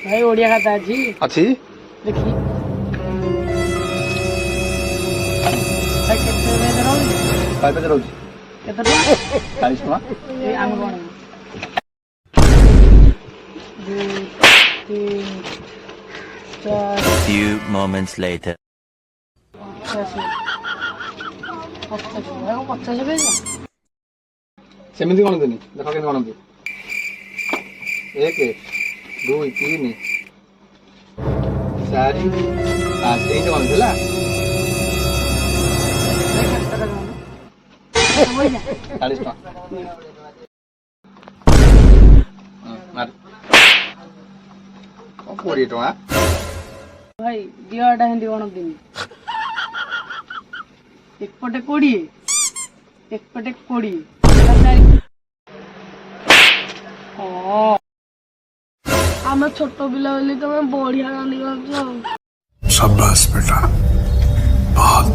भाई ओडिया खाता अच्छी अच्छी देखी भाई केते में रहउनी पाइपे रहउची केते टका 40 टका ए आम कोन 2 3 4 Few moments later. 50 पैसा सेमिति गणंतनी देखो केन गणंती 1 2 3 4 5 3 गणंतला 40 टका मार 20 टका भाई दियाटा हिंदी गणंती एक पटे 20 एक पटे 20 आम छोट पिला बोली तुम बढ़िया गानी गाउछ। शाबाश बेटा बहुत